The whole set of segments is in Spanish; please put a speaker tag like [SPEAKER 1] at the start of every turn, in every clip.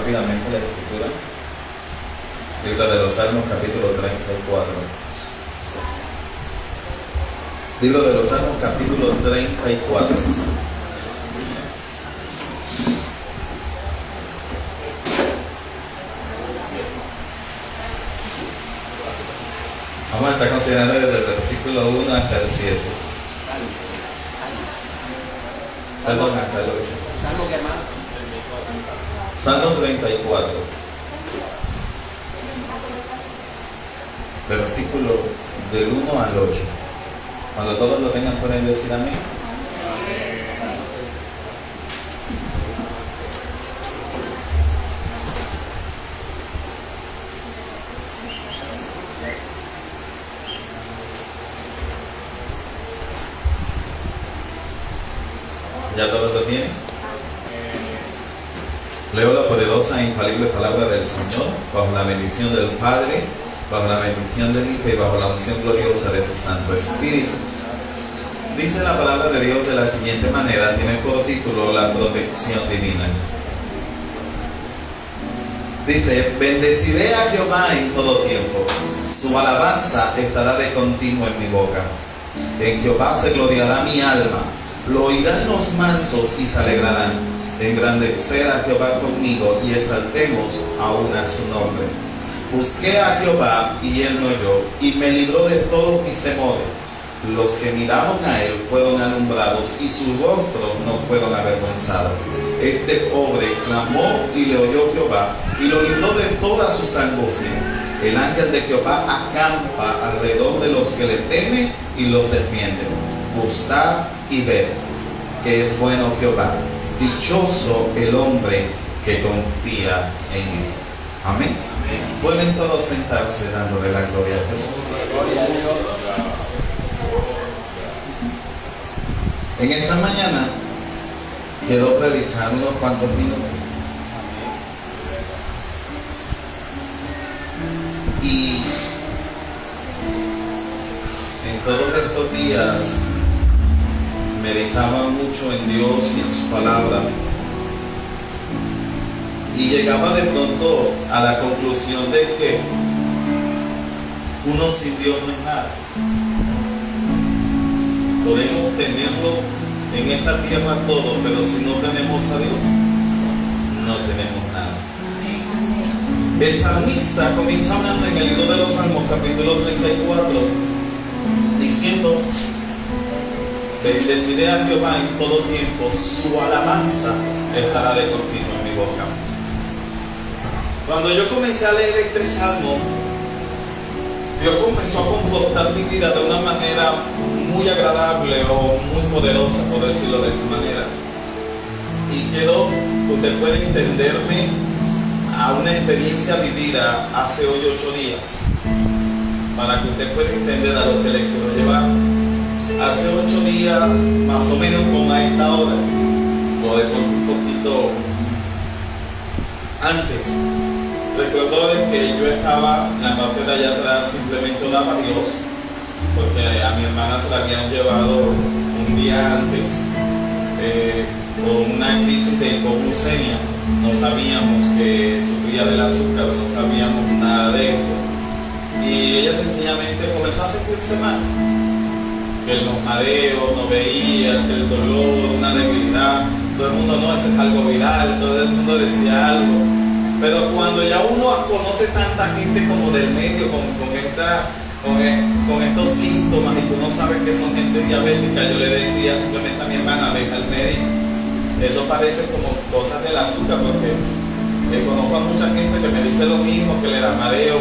[SPEAKER 1] rápidamente la escritura. Libro de los Salmos, capítulo 34. Libro de los Salmos, capítulo 34. Vamos a estar considerando desde el versículo 1 hasta el 7. Perdón, hasta el 8.
[SPEAKER 2] ¿Salmo qué, hermano?
[SPEAKER 1] Salmo 34. Versículo del 1 al 8. Cuando todos lo tengan, pueden decir amén. ¿Ya todos lo tienen? Leo la poderosa e infalible palabra del Señor, bajo la bendición del Padre, bajo la bendición del Hijo y bajo la unción gloriosa de su Santo Espíritu. Dice la palabra de Dios de la siguiente manera, tiene por título la protección divina. Dice: bendeciré a Jehová en todo tiempo, su alabanza estará de continuo en mi boca. En Jehová se gloriará mi alma, lo oirán los mansos y se alegrarán. Engrandecer a Jehová conmigo y exaltemos aún a su nombre. Busqué a Jehová y él me oyó y me libró de todos mis temores. Los que miraron a él fueron alumbrados y su rostro no fueron avergonzados. Este pobre clamó y le oyó Jehová y lo libró de todas sus angustias. El ángel de Jehová acampa alrededor de los que le temen y los defiende. Gustad y ved que es bueno Jehová. Dichoso el hombre que confía en él. Amén. Pueden todos sentarse dándole la gloria a Jesús.
[SPEAKER 2] Gloria a Dios.
[SPEAKER 1] En esta mañana quiero predicar unos cuantos minutos. Y en todos estos días meditaba mucho en Dios y en su palabra. Y llegaba de pronto a la conclusión de que uno sin Dios no es nada. Podemos tenerlo en esta tierra todo, pero si no tenemos a Dios, no tenemos nada. El salmista comienza hablando en el libro de los Salmos, capítulo 34, diciendo: bendeciré a Jehová en todo tiempo, su alabanza estará de continuo en mi boca. Cuando yo comencé a leer este salmo, Dios comenzó a confortar mi vida de una manera muy agradable o muy poderosa, por decirlo de esta manera. Y quiero que usted pueda entenderme a una experiencia vivida hace hoy 8 días, para que usted pueda entender a lo que le quiero llevar. Hace 8 días, más o menos como a esta hora, o de un poquito antes, recuerdo de que yo estaba en la parte de allá atrás, simplemente oraba a Dios, porque a mi hermana se la habían llevado un día antes con una crisis de hipoglucemia. No sabíamos que sufría del azúcar, no sabíamos nada de esto. Y ella sencillamente comenzó a sentirse mal. Que los mareos, no veía, que el dolor, una debilidad. Todo el mundo, no, eso es algo viral, todo el mundo decía algo. Pero cuando ya uno conoce tanta gente como del medio, con estos síntomas, y uno sabe que son gente diabética, yo le decía simplemente a mi hermana: ven al médico. Eso parece como cosas del azúcar, porque conozco a mucha gente que me dice lo mismo, que le da mareo,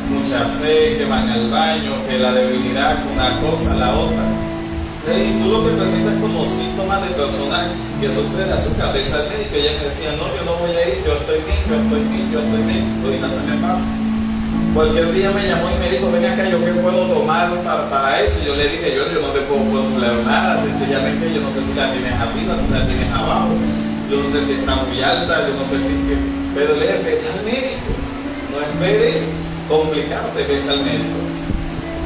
[SPEAKER 1] mucha sed, que van al baño, que la debilidad, una cosa, la otra. Y tú lo que presentas como síntomas de personas que sufren de azúcar, ves al médico. Y ella me decía: no, yo no voy a ir, yo estoy bien. Ahorita se me pasa. Cualquier día me llamó y me dijo: ven acá, ¿yo qué puedo tomar para eso? Yo le dije: yo no te puedo formular nada, sencillamente yo no sé si la tienes arriba, si la tienes abajo, yo no sé si está muy alta, yo no sé si... Pero le dije: ves al médico, no esperes complicarte, ves al médico.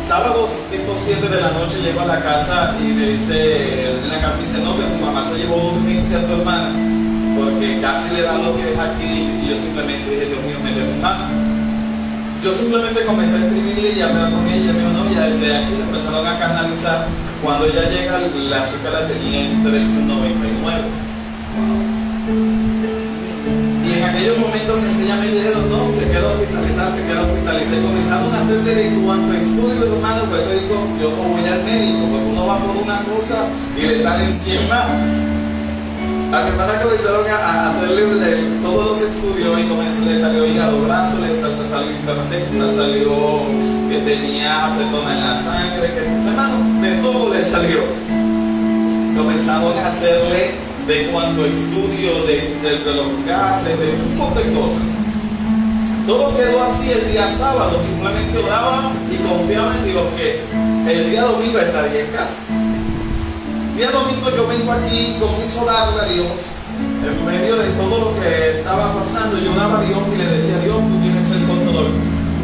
[SPEAKER 1] Sábado tipo 7 de la noche llego a la casa y me dice, en la casa dice: no, que tu mamá se llevó de urgencia a tu hermana. porque casi le da lo que es aquí, y yo simplemente dije, Dios mío, mete tu mano. Yo simplemente comencé a escribirle y hablar con ella, me dijo, no, ya de aquí le empezaron a canalizar. Cuando ella llega, el azúcar la tenía en 1399. Y en aquellos momentos sencillamente dijeron, no, se quedó hospitalizada. Y comenzaron a hacerle de cuanto estudio, hermano, pues yo digo, yo no voy al médico, porque uno va por una cosa y le salen 100 más. A mi hermana comenzaron a hacerle todos los estudios y le salió hígado graso, le salió hipertensa, salió que tenía acetona en la sangre, que, hermano, de todo le salió. Comenzaron a hacerle de cuanto estudio, de los gases, de un poco de cosas. Todo quedó así el día sábado, simplemente oraba y confiaba en Dios que el día domingo estaría en casa. El día domingo yo vengo aquí y comienzo a darle a Dios, en medio de todo lo que estaba pasando, yo oraba a Dios y le decía, Dios, tú tienes el control,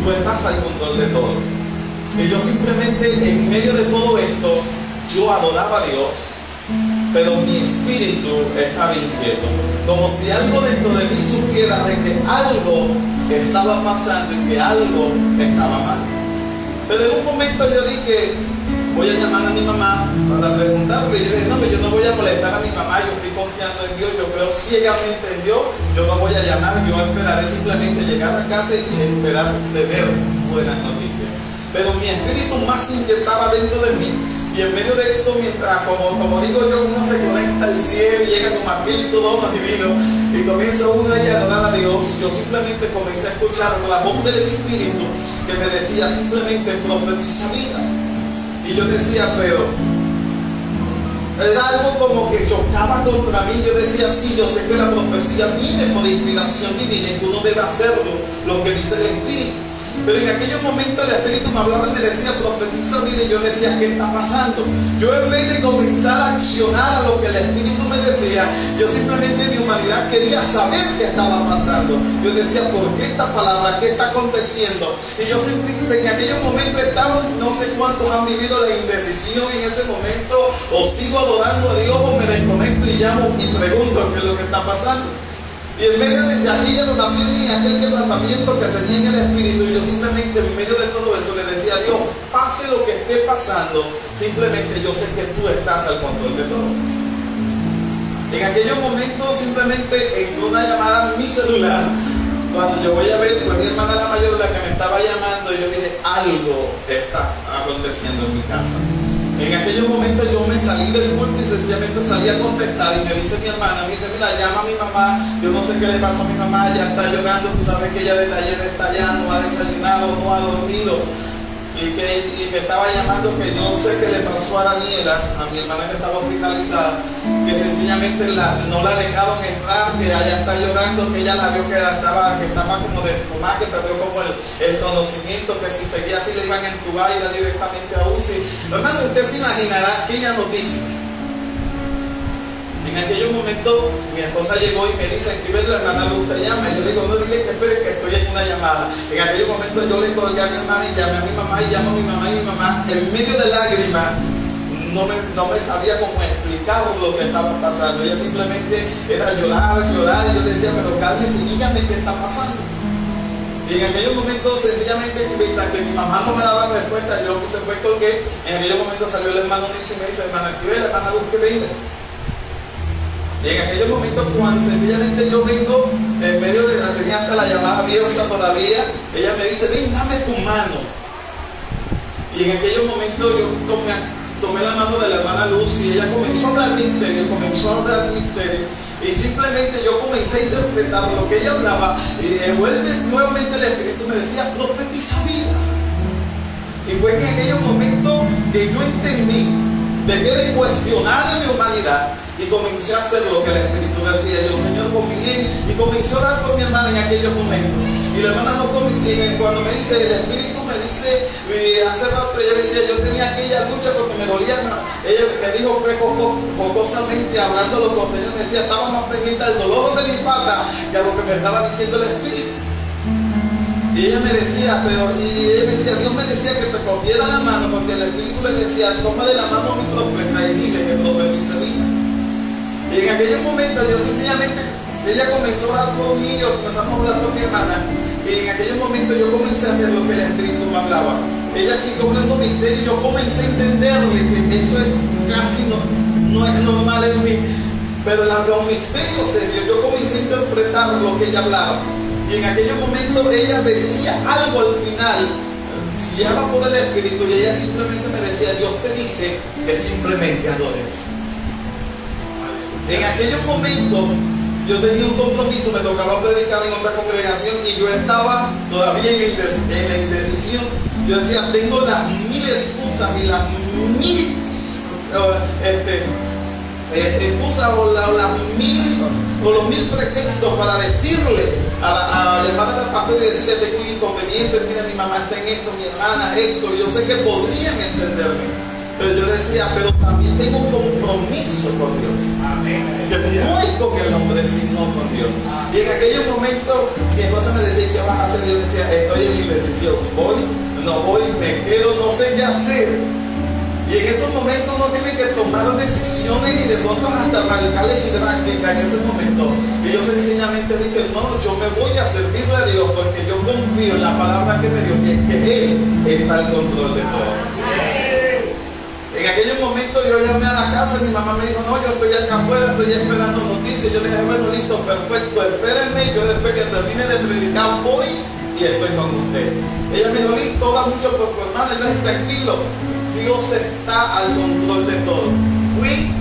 [SPEAKER 1] tú estás al control de todo. Y yo simplemente, en medio de todo esto, yo adoraba a Dios, pero mi espíritu estaba inquieto, como si algo dentro de mí supiera de que algo estaba pasando y que algo estaba mal. Pero en un momento yo dije, voy a llamar a mi mamá para preguntarle. Y yo dije, no, yo no voy a molestar a mi mamá, yo estoy confiando en Dios, yo creo ciegamente en Dios, yo no voy a llamar, yo esperaré simplemente llegar a casa y esperar tener buenas noticias. Pero mi espíritu más inquietaba dentro de mí. Y en medio de esto, mientras, como digo yo, uno se conecta al cielo y llega como aquel todo divino y comienza uno a adorar a Dios, yo simplemente comencé a escuchar la voz del Espíritu que me decía simplemente profetiza vida. Y yo decía, pero era algo como que chocaba contra mí. Yo decía, sí, yo sé que la profecía viene por inspiración divina y que uno debe hacer lo que dice el Espíritu. Pero en aquellos momentos el Espíritu me hablaba y me decía, profetiza vida, y yo decía, ¿qué está pasando? Yo en vez de comenzar a accionar a lo que el Espíritu me decía, yo simplemente en mi humanidad quería saber qué estaba pasando. Yo decía, ¿por qué esta palabra? ¿Qué está aconteciendo? Y yo simplemente en aquellos momentos estaba, no sé cuántos han vivido la indecisión en ese momento, o sigo adorando a Dios o me desconecto y llamo y pregunto qué es lo que está pasando. Y en medio de aquella adoración y aquel quebrantamiento que tenía en el Espíritu, yo simplemente en medio de todo eso le decía a Dios, pase lo que esté pasando, simplemente yo sé que tú estás al control de todo. En aquellos momentos simplemente en una llamada en mi celular, cuando yo voy a ver, fue mi hermana la mayor la que me estaba llamando y yo dije, algo está aconteciendo en mi casa. En aquellos momentos yo me salí del culto y sencillamente salí a contestar y me dice mi hermana, me dice, mira, llama a mi mamá, yo no sé qué le pasa a mi mamá, ella está llorando, tú sabes que ella desde ayer está allá, no ha desayunado, no ha dormido. Y me estaba llamando que yo sé que le pasó a Daniela, a mi hermana que estaba hospitalizada, que sencillamente no la dejaron entrar, que ella está llorando, que ella la vio que estaba como de tomar, que perdió como el conocimiento, que si seguía así le iban a entubar y ir directamente a UCI. Hermano, usted se imaginará aquella noticia. En aquellos momentos mi esposa llegó y me dice, escribe la hermana Luz te llama. Y yo le digo, no, dile que espere que estoy en una llamada. En aquellos momentos yo le colgué a mi hermana y llamé a mi mamá y llamo a mi mamá y mi mamá en medio de lágrimas no me sabía cómo explicar lo que estaba pasando. Ella simplemente era llorar y yo decía, pero cálmese, dígame qué está pasando. Y en aquellos momentos sencillamente mientras que mi mamá no me daba respuesta, yo que se fue colgué. En aquellos momentos salió el hermano Nietzsche y me dice, hermana, escribe la hermana Luz que venga. Y en aquellos momentos cuando sencillamente yo vengo, en medio de la tenía hasta la llamada abierta todavía, ella me dice, ven, dame tu mano. Y en aquellos momentos yo tomé la mano de la hermana Luz y ella comenzó a hablar misterio, y simplemente yo comencé a interpretar lo que ella hablaba y nuevamente el Espíritu me decía, profetiza vida. Y fue en aquellos momentos que yo entendí, dejé de cuestionar en mi humanidad y comencé a hacer lo que el Espíritu decía. Yo, Señor, con mi bien, y comencé a orar con mi hermana en aquellos momentos. Y la hermana no comencé, cuando me dice, el Espíritu me dice, hace rato ella decía, yo tenía aquella lucha porque me dolía. Ella me dijo, fue jocosamente hablando lo que usted me decía, estaba más pendiente al dolor de mi pata que a lo que me estaba diciendo el Espíritu. Y ella me decía, Dios me decía que te cogiera la mano, porque el Espíritu le decía, tómale la mano a mi profeta y dile que profetice vida. Y en aquellos momentos yo sencillamente ella comenzó a dar por mí, comenzamos a dar por mi hermana, y en aquellos momentos yo comencé a hacer lo que el Espíritu me hablaba. Ella siguió hablando misterio y yo comencé a entenderle que eso es casi no es normal en mí, pero los misterios se dio. Yo comencé a interpretar lo que ella hablaba, y en aquellos momentos ella decía algo al final, si ya va por el Espíritu, y ella simplemente me decía: Dios te dice que simplemente adores. En aquellos momentos yo tenía un compromiso, me tocaba predicar en otra congregación y yo estaba todavía en la indecisión. Yo decía: tengo las 1000 excusas y las 1000 excusas o los 1000 pretextos para decirle a la hermana de la parte de decirle: tengo un inconveniente, mira, mi mamá está en esto, mi hermana esto. Yo sé que podrían entenderme, pero yo decía: pero también tengo un compromiso con Dios. Amén. Que no es con el hombre, sino con Dios. Y en aquellos momentos mi esposa me decía: ¿qué vas a hacer? Yo decía: estoy en indecisión, voy, no voy, me quedo, no sé qué hacer. Y en esos momentos uno tiene que tomar decisiones, y de pronto hasta radicales y drásticas en ese momento. Y yo sencillamente dije: no, yo me voy a servirle a Dios, porque yo confío en la palabra que me dio, que Él está al control de todo. En aquellos momentos yo llamé a la casa y mi mamá me dijo: no, yo estoy acá afuera, estoy esperando noticias. Yo le dije: bueno, listo, perfecto, espérenme, yo después que termine de predicar voy y estoy con usted. Ella me dijo: listo, da mucho por tu hermana. Y yo dije: tranquilo, Dios está al control de todo. Fui,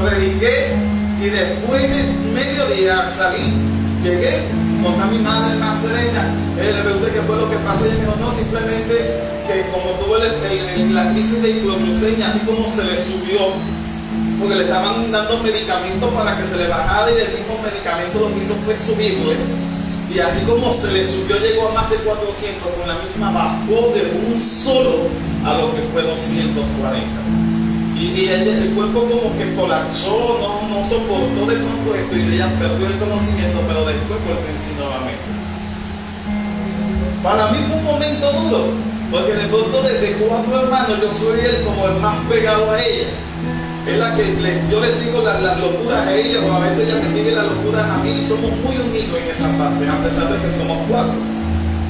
[SPEAKER 1] prediqué, y después de mediodía salí, llegué con mi madre más serena. Le pregunté qué fue lo que pasó, y ella me dijo: no, simplemente que como tuvo la crisis de hipoglucemia, así como se le subió, porque le estaban dando medicamentos para que se le bajara, y el mismo medicamento lo que hizo fue subirle, y así como se le subió llegó a más de 400, con la misma bajó de un solo a lo que fue 240. Y el cuerpo como que colapsó, no soportó de pronto esto, y ella perdió el conocimiento, pero después volvió en sí nuevamente. Para mí fue un momento duro, porque de pronto desde 4 hermanos yo soy como el más pegado a ella. Es la que yo le sigo las locuras a ella, o a veces ella me sigue las locuras a mí, y somos muy unidos en esa parte, a pesar de que somos 4.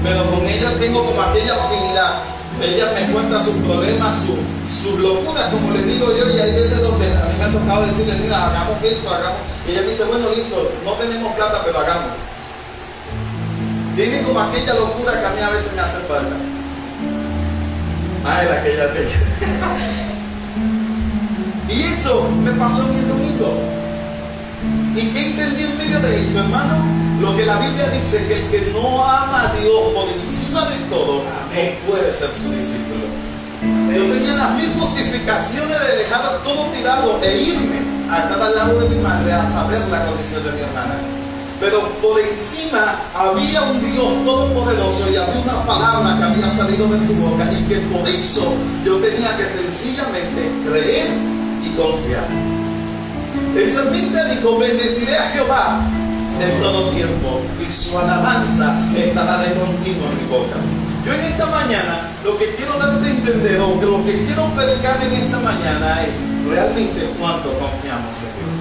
[SPEAKER 1] Pero con ella tengo como aquella afinidad. Ella me cuenta sus problemas, sus locuras, como le digo yo, y hay veces donde a mí me ha tocado decirle: mira, hagamos esto, hagamos. Y ella me dice: bueno, listo, no tenemos plata, pero hagamos. Tiene como aquella locura que a mí a veces me hace falta. Ay, aquella de ella. Y eso me pasó en el domingo. ¿Y qué entendí en medio de eso, hermano? Lo que la Biblia dice, que el que no ama a Dios por encima de todo, no puede ser su discípulo. Yo tenía las 1000 justificaciones de dejar todo tirado e irme a estar al lado de mi madre a saber la condición de mi hermana. Pero por encima había un Dios todopoderoso, y había una palabra que había salido de su boca, y que por eso yo tenía que sencillamente creer y confiar. El salmista dijo: bendeciré a Jehová en todo tiempo, y su alabanza estará de continuo en mi boca. Yo en esta mañana lo que quiero darte a entender, o que lo que quiero predicar en esta mañana, es realmente cuánto confiamos en Dios.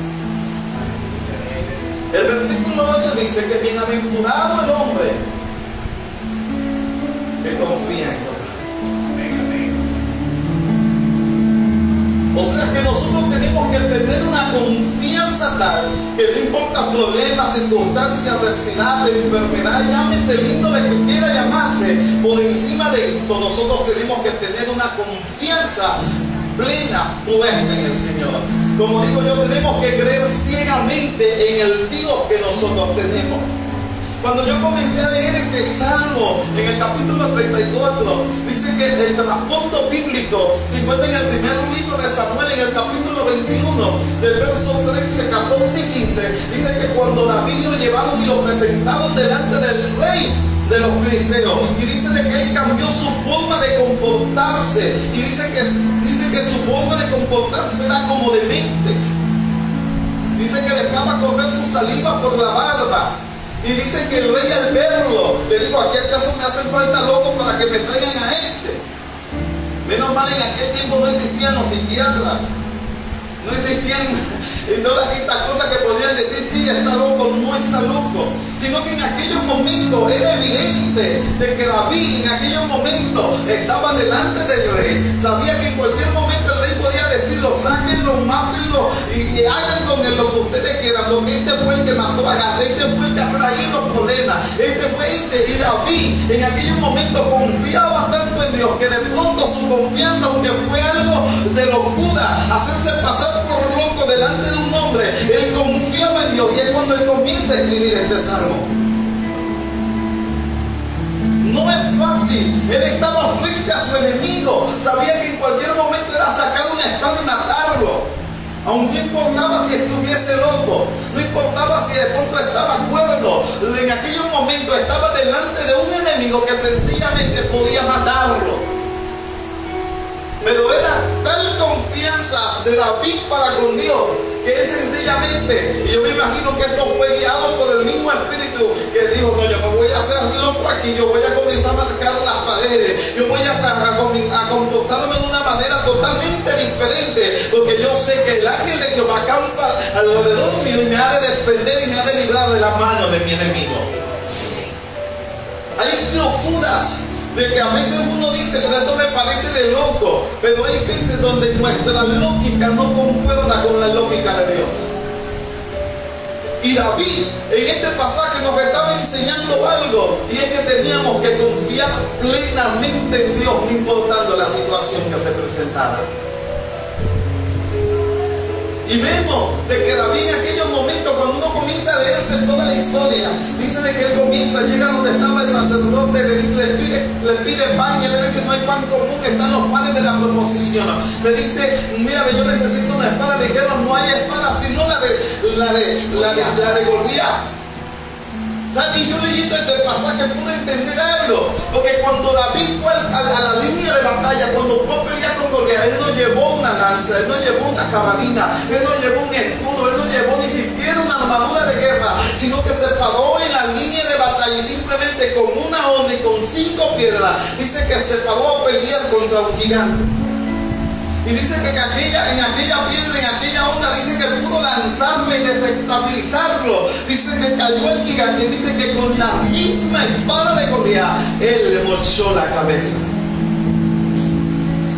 [SPEAKER 1] El versículo 8 dice que bienaventurado el hombre que confía en Dios. O sea que nosotros tenemos que tener una confianza tal que no importa problemas, circunstancias, adversidad, enfermedad, llámese el índole que quiera llamarse, por encima de esto nosotros tenemos que tener una confianza plena, puesta en el Señor. Como digo yo, tenemos que creer ciegamente en el Dios que nosotros tenemos. Cuando yo comencé a leer este salmo, en el capítulo 34, dice que el trasfondo bíblico se encuentra en el primer libro de Samuel, en el capítulo 21, del verso 13, 14 y 15. Dice que cuando David lo llevaron y lo presentaron delante del rey de los filisteos, y dice de que él cambió su forma de comportarse, y dice que su forma de comportarse era como demente. Dice que dejaba correr su saliva por la barba. Y dice que el rey, al verlo, le dijo: ¿aquí acaso me hacen falta locos para que me traigan a este? Menos mal en aquel tiempo no existían los psiquiatras, No existían todas estas cosas que podían decir, sí, está loco, no está loco. Sino que en aquellos momentos era evidente de que David en aquellos momentos estaba delante del rey. Sabía que en cualquier momento el rey podía decirlo, sáquenlo, mátenlo y hagan con él lo que ustedes quieran, porque este fue el que mató a Gad, este fue el que ha traído problemas, este fue este. Y David en aquellos momentos confiaba tanto en Dios que de pronto su confianza, aunque fue algo de locura, hacerse pasar por loco delante de un hombre, él confiaba en Dios. Y es cuando él comienza a escribir este salmo. No es fácil. Él estaba frente a su enemigo. Sabía que en cualquier momento era sacar una espada y matarlo. Aún no importaba si estuviese loco, no importaba si de pronto estaba cuerdo. En aquellos momentos estaba delante de un enemigo que sencillamente podía matarlo. Pero era tal confianza de David para con Dios que él sencillamente, y yo me imagino que esto fue guiado por el mismo espíritu que dijo, no, yo me voy a hacer loco aquí, yo voy a comenzar a marcar las paredes, yo voy a comportarme de una manera totalmente diferente, porque yo sé que el ángel de Jehová acampa alrededor mío y me ha de defender y me ha de librar de la mano de mi enemigo. Hay locuras de que a veces uno dice, pero esto me parece de loco, pero hay veces donde nuestra lógica no concuerda con la lógica de Dios. Y David en este pasaje nos estaba enseñando algo, y es que teníamos que confiar plenamente en Dios, no importando la situación que se presentara. Y vemos de que David en aquellos momentos, cuando uno comienza a leerse toda la historia, dice de que él comienza, llega donde estaba el sacerdote, le pide pan, y él le dice, no hay pan común, están los panes de la proposición. Le dice, mira, yo necesito una espada, le dijeron, no hay espada, sino la de Goliat. ¿Sabes? Y yo leyendo este pasaje pude entender algo, porque cuando David fue a la línea de batalla, cuando fue a pelear con Goliat, él no llevó una lanza, él no llevó una jabalina, él no llevó un escudo, él no llevó ni siquiera una armadura de guerra, sino que se paró en la línea de batalla y simplemente con una onda y con 5 piedras, dice que se paró a pelear contra un gigante. Y dice que en aquella piedra, en aquella onda, dice que pudo lanzarle y desestabilizarlo. Dice que cayó el gigante y dice que con la misma espada de Goliat, él le mochó la cabeza.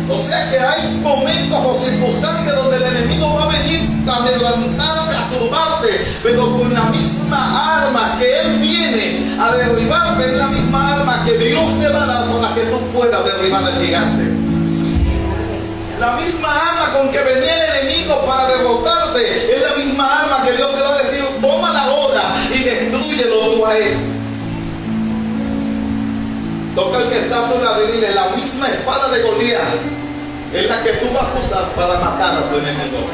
[SPEAKER 1] O sea que hay momentos o circunstancias donde el enemigo va a venir a amedrentarte, a turbarte, pero con la misma arma que él viene a derribarte, es la misma arma que Dios te va a dar con la que tú puedas derribar al gigante. La misma arma con que venía el enemigo para derrotarte es la misma arma que Dios te va a decir, tómala ahora y destrúyelo tú a él. Toca al que está a tu lado y dile, la misma espada de Goliat es la que tú vas a usar para matar a tu enemigo.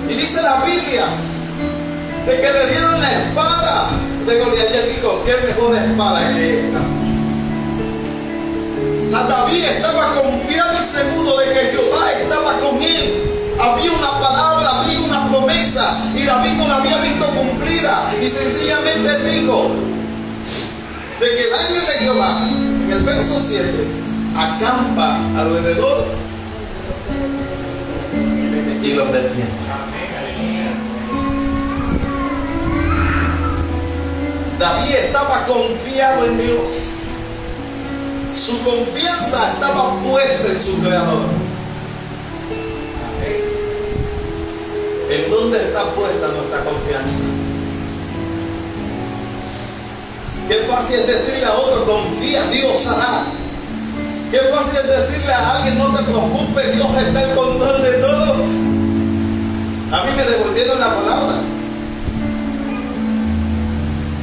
[SPEAKER 1] Y dice la Biblia de que le dieron la espada de Goliat. Y él dijo, qué mejor espada que esta. O sea, David estaba confiado y seguro de que Jehová estaba con él. Había una palabra, había una promesa, y David no la había visto cumplida. Y sencillamente él dijo de que el ángel de Jehová, en el verso 7, acampa alrededor y los defiende. David estaba confiado en Dios. Su confianza estaba puesta en su Creador. ¿En dónde está puesta nuestra confianza? Qué fácil es decirle a otro, confía, Dios hará. Qué fácil es decirle a alguien, no te preocupes, Dios está en control de todo. A mí me devolvieron la palabra.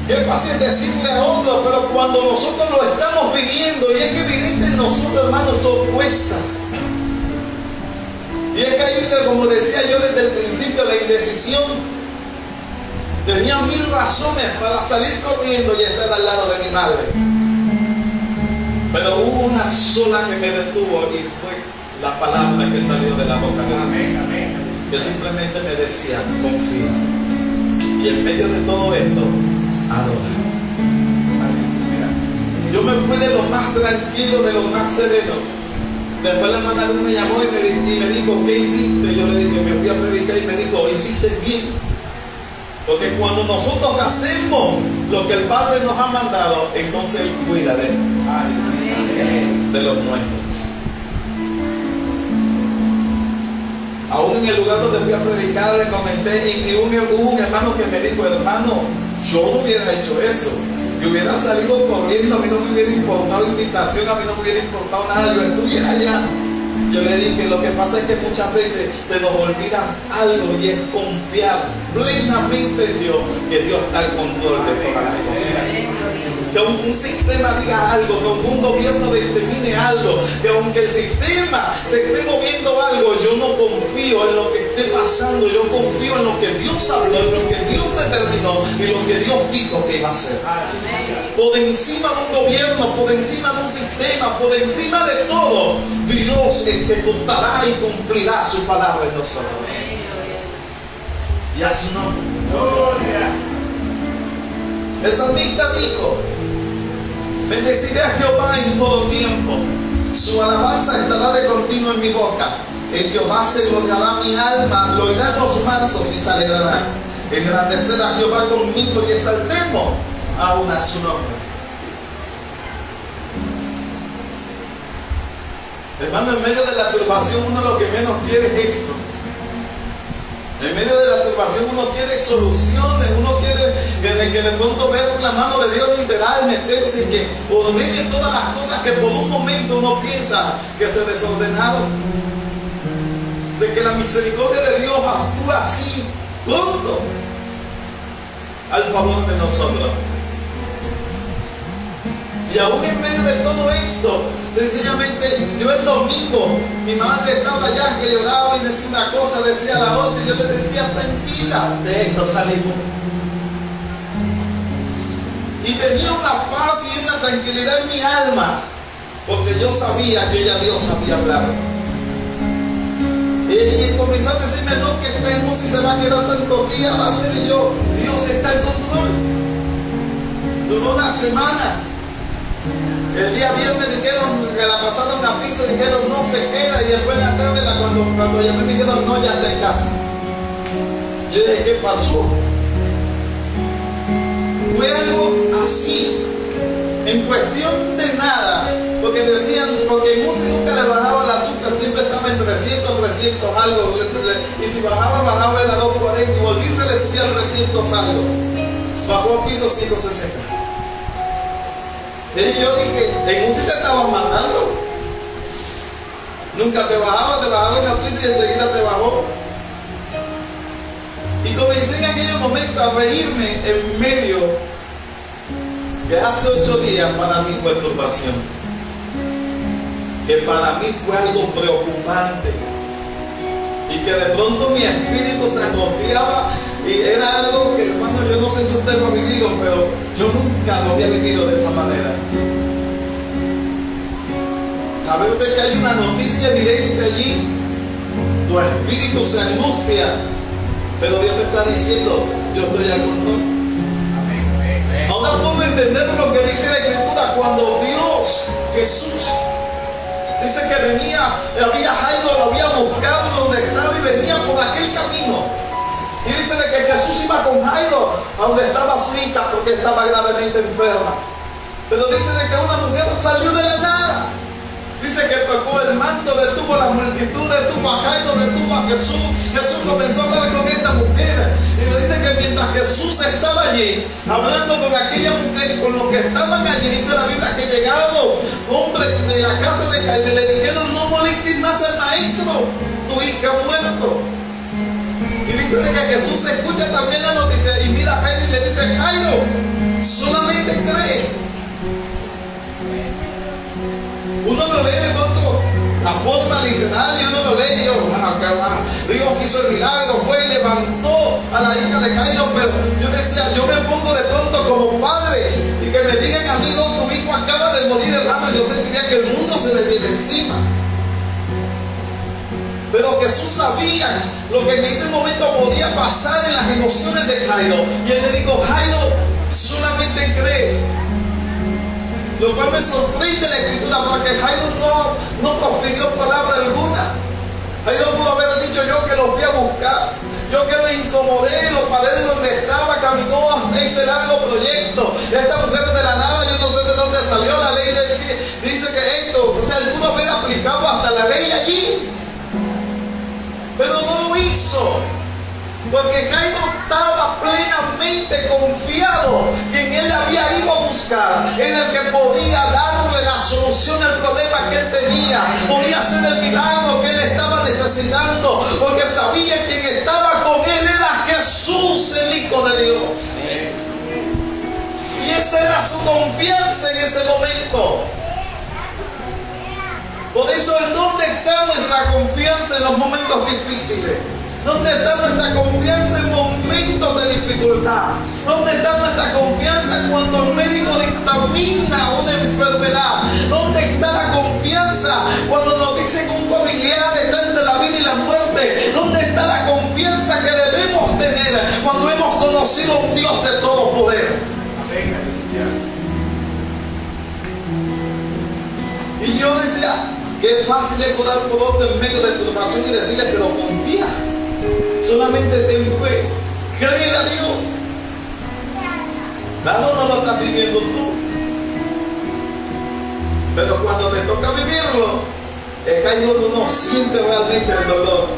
[SPEAKER 1] Qué fácil decirle a otro, pero cuando nosotros lo estamos viviendo, y es que evidente en nosotros, hermanos, eso cuesta. Y es que ahí, como decía yo desde el principio, la indecisión, tenía 1000 razones para salir corriendo y estar al lado de mi madre. Pero hubo una sola que me detuvo, y fue la palabra que salió de la boca de Dios. Que simplemente me decía, confía. Y en medio de todo esto, adora. Yo me fui de lo más tranquilo, de lo más sereno, Después la hermana Luz me llamó y me dijo, ¿qué hiciste? Yo le dije, me fui a predicar y me dijo, hiciste bien. Porque cuando nosotros hacemos lo que el Padre nos ha mandado, entonces Él cuida de los nuestros. Aún en el lugar donde fui a predicar, le comenté, y hubo un hermano que me dijo, hermano, yo no hubiera hecho eso. Yo hubiera salido corriendo, a mí no me hubiera importado invitación, a mí no me hubiera importado nada, yo estuviera allá. Yo le dije, lo que pasa es que muchas veces se nos olvida algo y es confiar plenamente en Dios, que Dios está al control de todas las cosas. Que aunque un sistema diga algo, que aunque un gobierno determine algo, que aunque el sistema se esté moviendo algo, yo no confío en lo que esté pasando, yo confío en lo que Dios habló, en lo que Dios determinó y lo que Dios dijo que iba a hacer. Por encima de un gobierno, por encima de un sistema, por encima de todo, Dios ejecutará y cumplirá su palabra en nosotros. Y a su nombre. El salmista dijo, bendeciré a Jehová en todo tiempo, su alabanza estará de continuo en mi boca. En Jehová se gloriará mi alma, lo oirán los mansos y se alegrarán. Engrandecer a Jehová conmigo y exaltemos aún a su nombre. Hermano, en medio de la turbación uno lo que menos quiere es esto. En medio de la turbación uno quiere soluciones, uno quiere que de pronto ver la mano de Dios literal, meterse y que ordene todas las cosas que por un momento uno piensa que se desordenaron. De que la misericordia de Dios actúa así, pronto, al favor de nosotros. Y aún en medio de todo esto, sencillamente, yo el domingo, mi madre estaba allá que lloraba y decía una cosa, decía la otra, y yo le decía, tranquila, de esto salimos. Y tenía una paz y una tranquilidad en mi alma, porque yo sabía que ella Dios había hablado. Y comenzó a decirme, no, que tenemos si se va a quedar tantos días, va a ser yo, Dios está en control. Duró una semana. El día viernes dijeron que la pasaron a piso, dijeron no se queda, y después en la tarde cuando llamé me dijeron no, ya está en casa. Yo dije, ¿qué pasó? Fue algo así, en cuestión de nada, porque decían, porque en UCI nunca le bajaba el azúcar, siempre estaba en 300 algo, y si bajaba era 240, y volvirse le subía 300 algo, bajó a piso 160. Y yo dije, en UCI te estaban matando. Nunca te bajaron a piso y enseguida te bajó. Y comencé en aquellos momentos a reírme en medio que hace 8 días para mí fue turbación. Que para mí fue algo preocupante. Y que de pronto mi espíritu se angustiaba. Y era algo que, hermano, yo no sé si usted lo ha vivido, pero yo nunca lo había vivido de esa manera. ¿Sabe usted que hay una noticia evidente allí? Tu espíritu se angustia, pero Dios te está diciendo, yo estoy al control. Ahora puedo entender lo que dice la Escritura cuando Dios, Jesús, dice que Jairo lo había buscado donde estaba y venía por aquel camino. Y dice de que Jesús iba con Jairo a donde estaba su hija porque estaba gravemente enferma. Pero dice de que una mujer salió de la nada. Dice que tocó el manto, detuvo la multitud, detuvo a Jairo, detuvo a Jesús. Jesús comenzó a hablar con esta mujer. Y le dice que mientras Jesús estaba allí, hablando con aquella mujer y con los que estaban allí, dice la Biblia que llegaron hombres de la casa de Jairo y le dijeron, no molestes más al maestro, tu hija ha muerto. Y dice de que Jesús escucha también la noticia y mira a Jairo y le dice, Jairo, solamente cree. Uno lo lee de pronto a forma literal y uno lo lee y yo, Dios hizo el milagro, fue y levantó a la hija de Jairo, pero yo decía, yo me pongo de pronto como padre y que me digan a mí, no, tu hijo acaba de morir, hermano, yo sentiría que el mundo se me viene encima. Pero Jesús sabía lo que en ese momento podía pasar en las emociones de Jairo. Y él le dijo, Jairo, solamente cree. Lo cual me sorprende la escritura, porque Jairo no profirió palabra alguna. Jairo pudo haber dicho: yo que lo fui a buscar, yo que lo incomodé, lo paré de donde estaba, caminó hasta este largo proyecto. Esta mujer de la nada, yo no sé de dónde salió. La ley dice que esto, o sea, él pudo haber aplicado hasta la ley allí, pero no lo hizo, porque Jairo estaba plenamente confiado que en él había ido a buscar, en el que podía darle la solución al problema que él tenía, podía hacer el milagro que él estaba necesitando, porque sabía que quien estaba con él era Jesús, el Hijo de Dios. Y esa era su confianza en ese momento. Por eso, ¿en dónde está nuestra confianza en los momentos difíciles? ¿Dónde está nuestra confianza en momentos de dificultad? ¿Dónde está nuestra confianza cuando el médico dictamina una enfermedad? ¿Dónde está la confianza cuando nos dicen que un familiar está entre la vida y la muerte? ¿Dónde está la confianza que debemos tener cuando hemos conocido a un Dios de todo poder? Y yo decía, qué fácil es orar por otro en medio de tu turbación y decirle: pero confía. Solamente ten fe, créele a Dios. Claro, no lo estás viviendo tú, pero cuando te toca vivirlo, es ahí donde uno siente realmente el dolor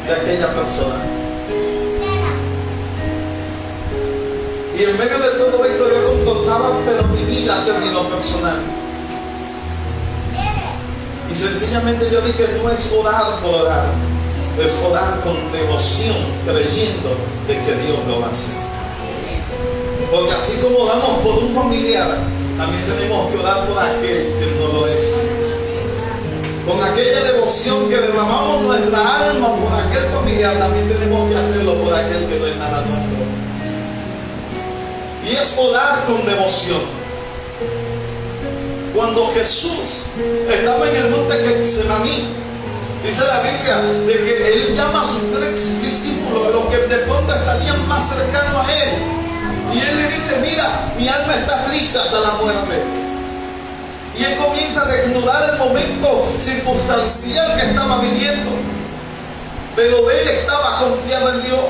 [SPEAKER 1] de aquella persona. Y en medio de todo esto yo confrontaba, pero mi vida a término personal. Y sencillamente yo dije: no es orar por orar, es orar con devoción, creyendo de que Dios lo va a hacer. Porque así como oramos por un familiar, también tenemos que orar por aquel que no lo es. Con aquella devoción que derramamos nuestra alma por aquel familiar, también tenemos que hacerlo por aquel que no es nada nuestro. Y es orar con devoción. Cuando Jesús estaba en el monte Getsemaní, dice la Biblia de que Él llama a sus 3 discípulos, los que de pronto estarían más cercanos a Él, y Él le dice: mira, mi alma está triste hasta la muerte. Y Él comienza a desnudar el momento circunstancial que estaba viviendo, pero Él estaba confiado en Dios.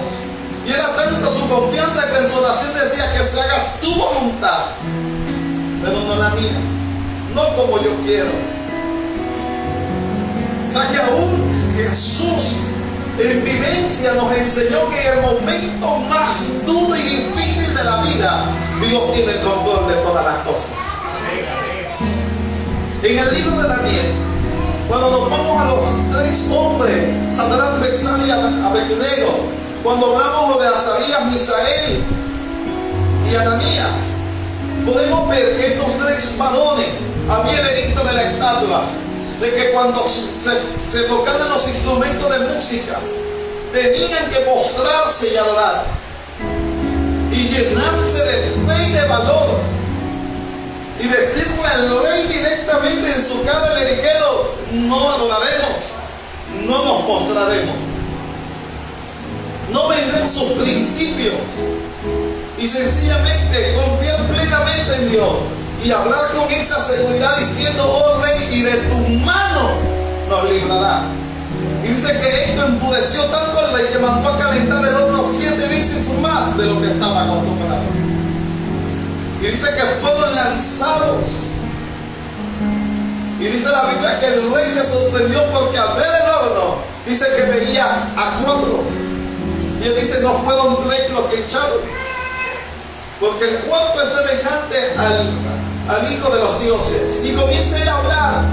[SPEAKER 1] Y era tanto su confianza que en su oración decía: que se haga tu voluntad, pero no la mía, no como yo quiero. O sea que aún Jesús en vivencia nos enseñó que en el momento más duro y difícil de la vida, Dios tiene el control de todas las cosas. En el libro de Daniel, cuando nos vamos a los 3 hombres, Sadrach, Mesach y Abednego, cuando hablamos de Azarías, Misael y Ananías, podemos ver que estos 3 varones habían el edicto de la estatua de que cuando se tocaran los instrumentos de música, tenían que mostrarse y adorar y llenarse de fe y de valor y decirle al rey directamente en su cara: le dijeron: no adoraremos, no nos mostraremos, no vendrán sus principios, y sencillamente confiar plenamente en Dios y hablar con esa seguridad diciendo: oh rey, y de tu mano nos librará. Y dice que esto enfureció tanto al rey que mandó a calentar el horno 7 veces más de lo que estaba acostumbrado. Y dice que fueron lanzados. Y dice la Biblia que el rey se sorprendió porque al ver el horno, dice que veía a 4. Y él dice: no fueron 3 los que echaron, porque el cuerpo es semejante al Hijo de los dioses. Y comienza él a hablar.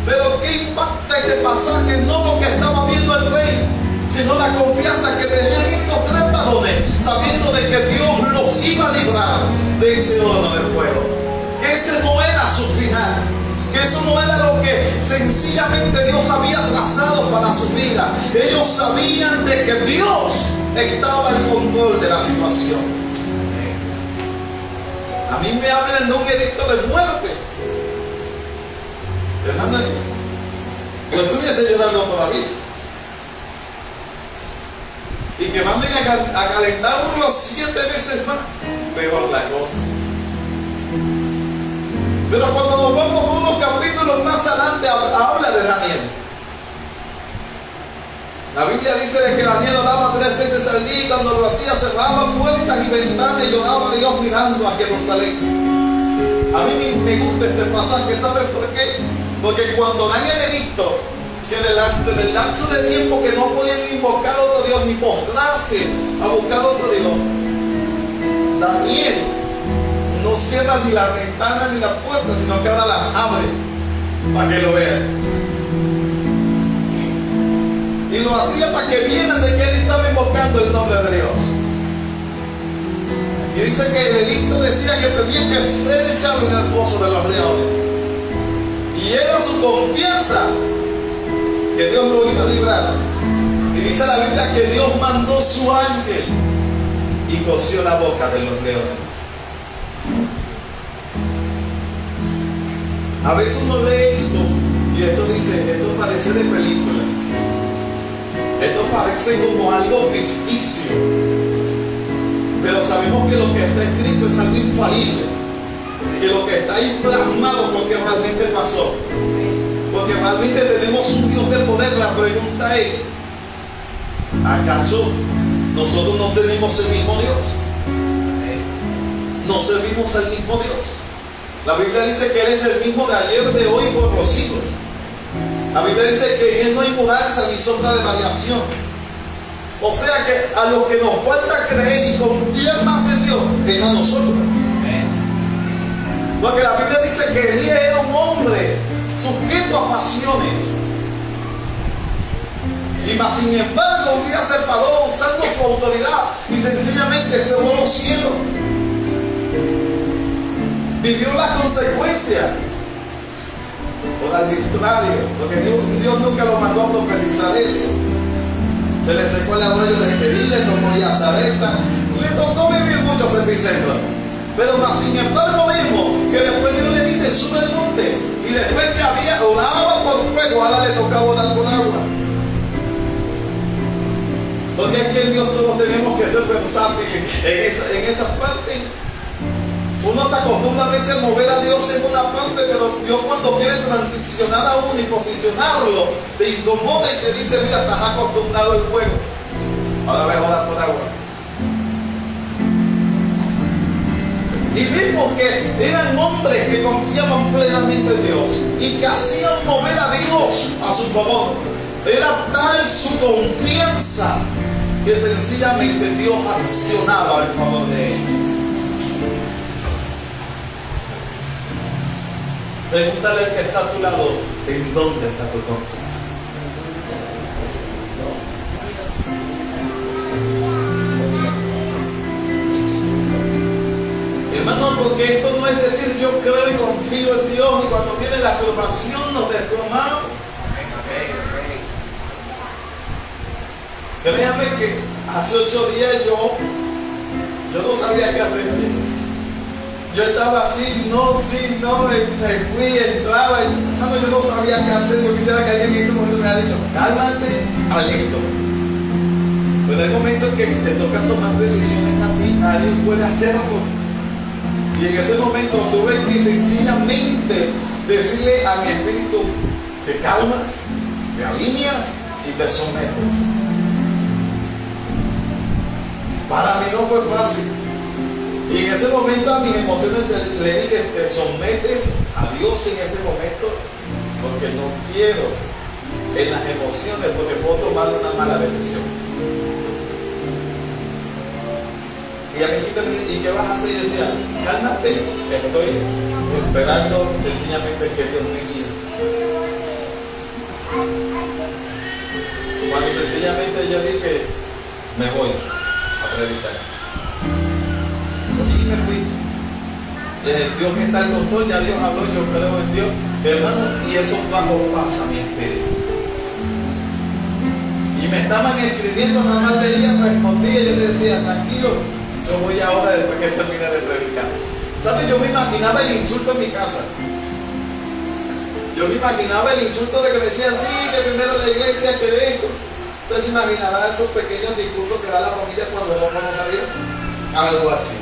[SPEAKER 1] Pero qué impacta este pasaje, no lo que estaba viendo el rey, sino la confianza que tenían estos 3 varones, sabiendo de que Dios los iba a librar de ese horno de fuego. Que ese no era su final, que eso no era lo que sencillamente Dios había trazado para su vida. Ellos sabían de que Dios estaba en control de la situación. A mí me hablan de un edicto de muerte. Hermano, yo estuviese llorando todavía. Y que manden a calentarlo 7 veces más, peor la cosa. Pero cuando nos vamos unos capítulos más adelante, habla de Daniel. La Biblia dice de que Daniel oraba 3 veces al día y cuando lo hacía cerraba puertas y ventanas y lloraba a Dios mirando a Jerusalén. A mí me gusta este pasaje, ¿saben por qué? Porque cuando dan el edicto que delante del lapso de tiempo que no podían invocar a otro Dios ni postrarse a buscar a otro Dios, Daniel no cierra ni la ventana ni la puerta, sino que ahora las abre para que lo vean. Y lo hacía para que vieran de que él estaba invocando el nombre de Dios. Y dice que el edicto decía que tenía que ser echado en el foso de los leones. Y era su confianza que Dios lo iba a librar. Y dice la Biblia que Dios mandó su ángel y cosió la boca de los leones. A veces uno lee esto y esto dice, esto parece de película. Esto parece como algo ficticio. Pero sabemos que lo que está escrito es algo infalible. Que lo que está ahí plasmado porque realmente pasó. Porque realmente tenemos un Dios de poder. La pregunta es, ¿acaso nosotros no tenemos el mismo Dios? ¿No servimos al mismo Dios? La Biblia dice que Él es el mismo de ayer, de hoy, por los siglos. La Biblia dice que en Él no hay mudanza ni sombra de variación. O sea que a los que nos falta creer y confiar más en Dios es a nosotros. Porque la Biblia dice que Elías era un hombre sujeto a pasiones. Y más sin embargo un día se paró usando su autoridad y sencillamente cerró los cielos. Vivió las consecuencias. Por arbitrario, porque Dios nunca lo mandó a profetizar eso. Se le secó el arroyo de Jericó, le tocó Yazareta, le tocó vivir muchos epicentros. Pero más sin embargo vemos que después Dios le dice sube el monte, y después que había oraba por fuego, ahora le tocaba orar por agua. Porque es que en Dios todos tenemos que ser versátiles en esa parte. Uno se acostumbra a veces a mover a Dios en una parte, pero Dios cuando quiere transicionar a uno y posicionarlo, te incomoda y te dice, mira, estás acostumbrado al fuego. Ahora ve a orar por agua. Y vimos que eran hombres que confiaban plenamente en Dios y que hacían mover a Dios a su favor. Era tal su confianza que sencillamente Dios accionaba en favor de ellos. Pregúntale al que está a tu lado, ¿en dónde está tu confianza? Hermano, porque esto no es decir yo creo y confío en Dios y cuando viene la turbación nos desplomamos. Créame que hace 8 días yo no sabía qué hacer. Yo estaba así, me fui, entraba, hermano, yo no sabía qué hacer. Yo quisiera que alguien en ese momento me haya dicho, cálmate, aliento. Pero hay momentos que te toca tomar decisiones a ti, nadie puede hacerlo. Y en ese momento tuve que sencillamente decirle a mi espíritu, te calmas, te alineas y te sometes. Para mí no fue fácil. Y en ese momento a mis emociones le dije, te sometes a Dios en este momento, porque no quiero en las emociones, porque puedo tomar una mala decisión. Y a mí sí me dice, ¿y qué vas a hacer? Y yo decía, cálmate, estoy esperando sencillamente que Dios me guíe. Cuando sencillamente yo dije, me voy a predicar. Y me fui. Dios que está en control, ya Dios habló, yo creo en Dios. Hermano, y eso trajo paz a mi espíritu. Y me estaban escribiendo, nada más leía, respondía, yo le decía, tranquilo, yo voy ahora después que termine de predicar. ¿Sabes? Yo me imaginaba el insulto en mi casa. Yo me imaginaba el insulto de que me decían, sí, que primero la iglesia, que de esto. Entonces imaginaba esos pequeños discursos que da la familia cuando no conoce a Dios. Algo así.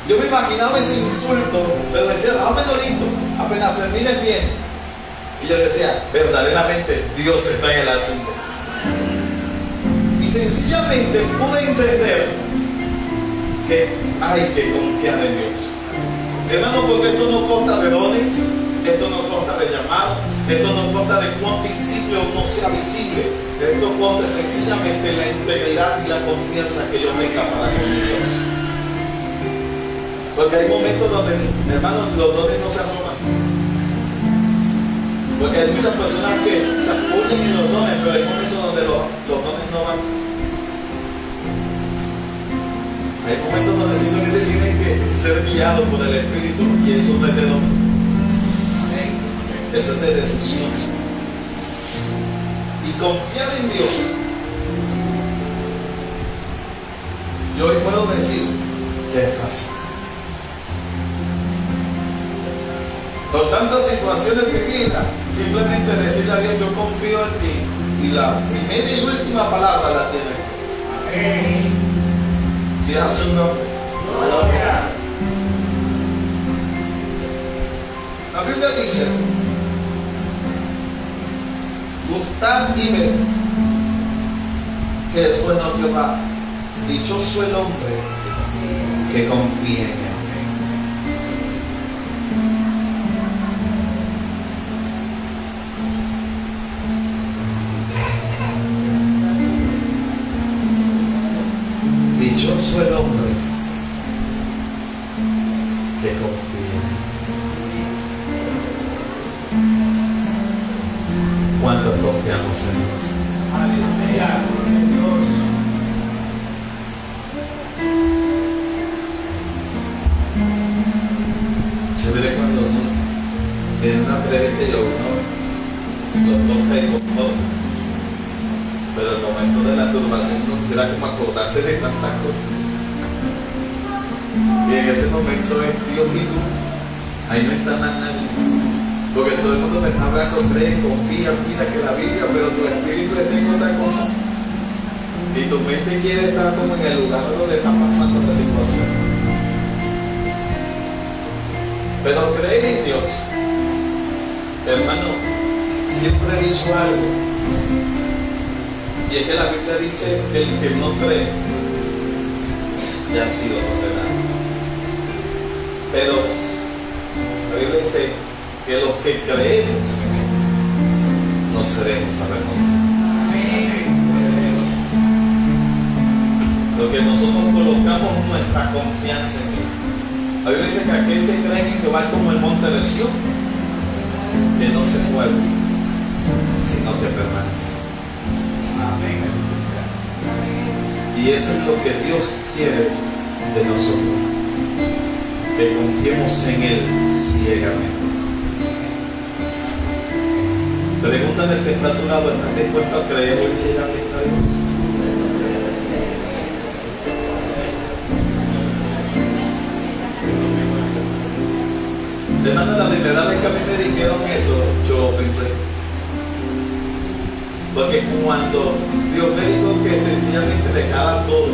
[SPEAKER 1] Yo me imaginaba ese insulto, pero me decía, vámonos listo, apenas termines bien. Y yo decía, verdaderamente Dios está en el asunto. Y sencillamente pude entender que hay que confiar en Dios. Hermano, porque esto no consta de dones, esto no consta de llamado, esto no consta de cuán visible o no sea visible. Esto consta sencillamente en la integridad y la confianza que yo tenga para con Dios. Porque hay momentos donde, hermanos, los dones no se asoman. Porque hay muchas personas que se apoyan en los dones, pero hay momentos donde los dones no van. Hay momentos donde simplemente tienen que ser guiados por el Espíritu, y eso no es de don. Eso es de decisión. Y confiar en Dios. Yo hoy puedo decir que es fácil. Con tantas situaciones vividas, simplemente decirle a Dios, yo confío en ti. Y la primera y última palabra la tiene. Amén. ¿Qué hace un hombre? La Biblia dice, gustad y ver que es bueno Jehová. Dichoso el hombre que confía en él. Dichoso el hombre que confía. ¿Cuántos confiamos en Dios? Aleluya. Chévere cuando uno en una predica y uno lo toca y conforta. Pero el momento de la turbación no quisiera como acordarse de tantas cosas. Y en ese momento es Dios y tú. Ahí no está más nadie. Porque todo el mundo te está hablando, cree, confía, mira que la Biblia, pero tu espíritu está en otra cosa. Y tu mente quiere estar como en el lugar donde está pasando la situación. Pero cree en Dios. Hermano, siempre he dicho algo. Y es que la Biblia dice que el que no cree ya ha sido condenado. Pero la Biblia dice que los que creemos no seremos avergonzados. Lo que nosotros colocamos nuestra confianza en Él. La Biblia dice que aquel que cree en Jehová es como el monte de Sión, que no se mueve, sino que permanece. Amén. Y eso es lo que Dios quiere de nosotros, que confiemos en Él ciegamente. Pregúntale al que está a tu lado, ¿estás dispuesto a creerle ciegamente a Dios? Hermano, la primera vez que a mí me dijeron eso, yo pensé. Porque cuando Dios me dijo que sencillamente dejara todo,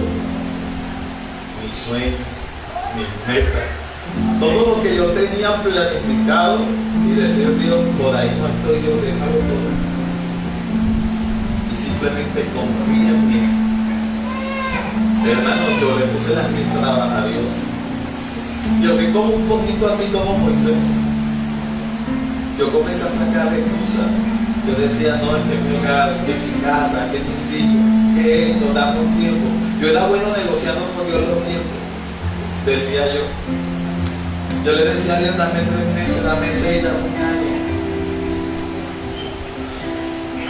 [SPEAKER 1] mis sueños, mis metas, todo lo que yo tenía planificado, y decir, Dios, por ahí no estoy yo, déjalo todo. Y simplemente confía en mí. Hermano, yo le puse las mil trabas a Dios. Yo vi como un poquito así como Moisés. Yo comencé a sacar excusas. Yo decía, no, es que mi hogar, que mi casa, que mis hijos, que esto, dame un tiempo. Yo era bueno negociando con Dios los tiempos, decía yo. Yo le decía a Dios, dame 3 meses, dame 6, dame un año.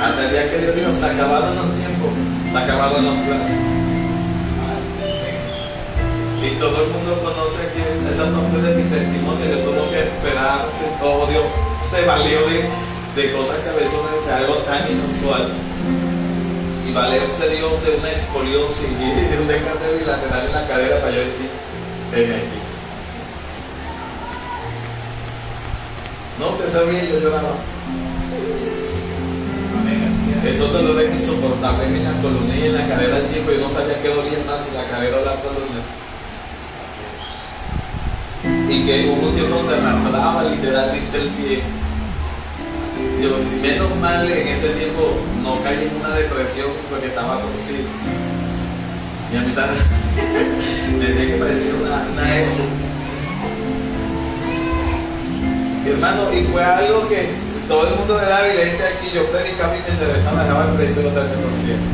[SPEAKER 1] Hasta el día que Dios dijo, se acabaron los tiempos, se acabaron los plazos. Y todo el mundo conoce que esa parte de mi testimonio, yo tuve que esperar, oh Dios se valió de cosas que a veces uno dice algo tan inusual. Y Valeo se dio de una escoliosis y de un desgarre bilateral en la cadera para yo decir, ven aquí. No, usted sabía, yo lloraba. Esos dolores insoportables en la columna y en la cadera al tiempo, yo no sabía qué dolía más, si la cadera o la columna. y que hubo un tiempo donde arrastraba literalmente el pie. Yo, menos mal en ese tiempo no caí en una depresión porque estaba torcido. Y a mí también me decía que parecía una S. Hermano, y fue algo que todo el mundo era evidente aquí. Yo predicaba y me interesaba, dejaba el proyecto y lo terminé torciendo.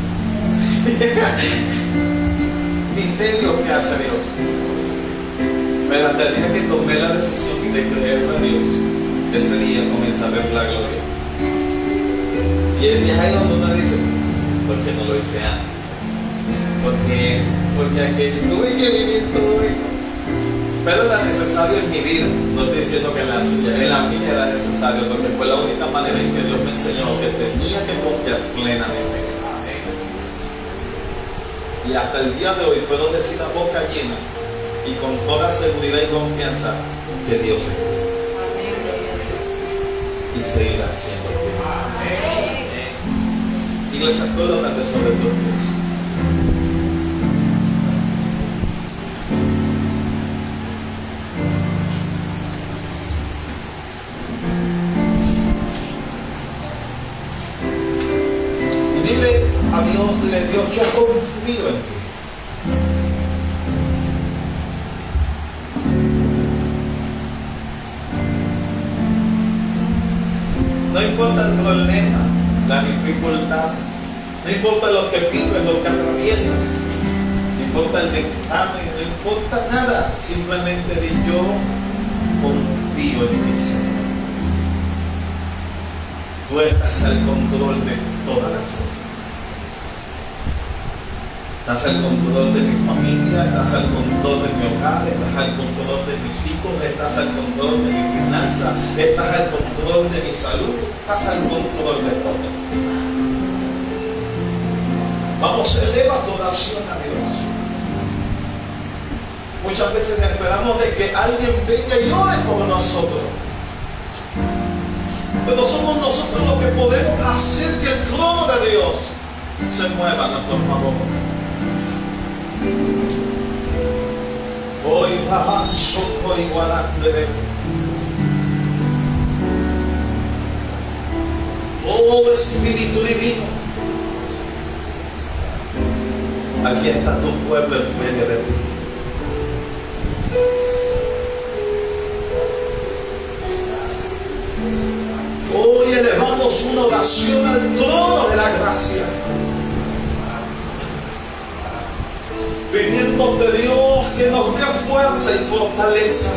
[SPEAKER 1] Misterio que hace Dios. Pero hasta el día que tomé la decisión de creerle a Dios, ese día comencé a ver la gloria. Y es ahí donde uno dice, ¿por qué no lo hice antes? Porque aquello tuve que vivir todo esto. Pero era necesario en mi vida. No estoy diciendo que en la suya, en la mía era necesario, porque fue la única manera en que Dios me enseñó que tenía que confiar plenamente en Él. Y hasta el día de hoy puedo decir a boca llena y con toda seguridad y confianza que Dios es fiel. Y seguirá siendo fiel. Iglesia, colócate sobre tus pies. Y dile a Dios, dile, Dios, yo confío en ti. No importa el problema, la dificultad, no importa lo que vives, lo que atraviesas, no importa el dictamen, no importa nada, simplemente di yo confío en ti, Señor. Tú estás al control de todas las cosas. Estás al control de mi familia, estás al control de mi hogar, estás al control de mis hijos, estás al control de mi finanza, estás al control de mi salud, estás al control de todo. Vamos, eleva tu oración a Dios. Muchas veces esperamos de que alguien venga y ore por nosotros. Pero somos nosotros los que podemos hacer que el trono de Dios se mueva a nuestro favor. Hoy Raban Soco igualante. Oh Espíritu Divino, aquí está tu pueblo en medio de ti. Hoy elevamos una oración al trono de la gracia, pidiendo de Dios que nos dé fuerza y fortaleza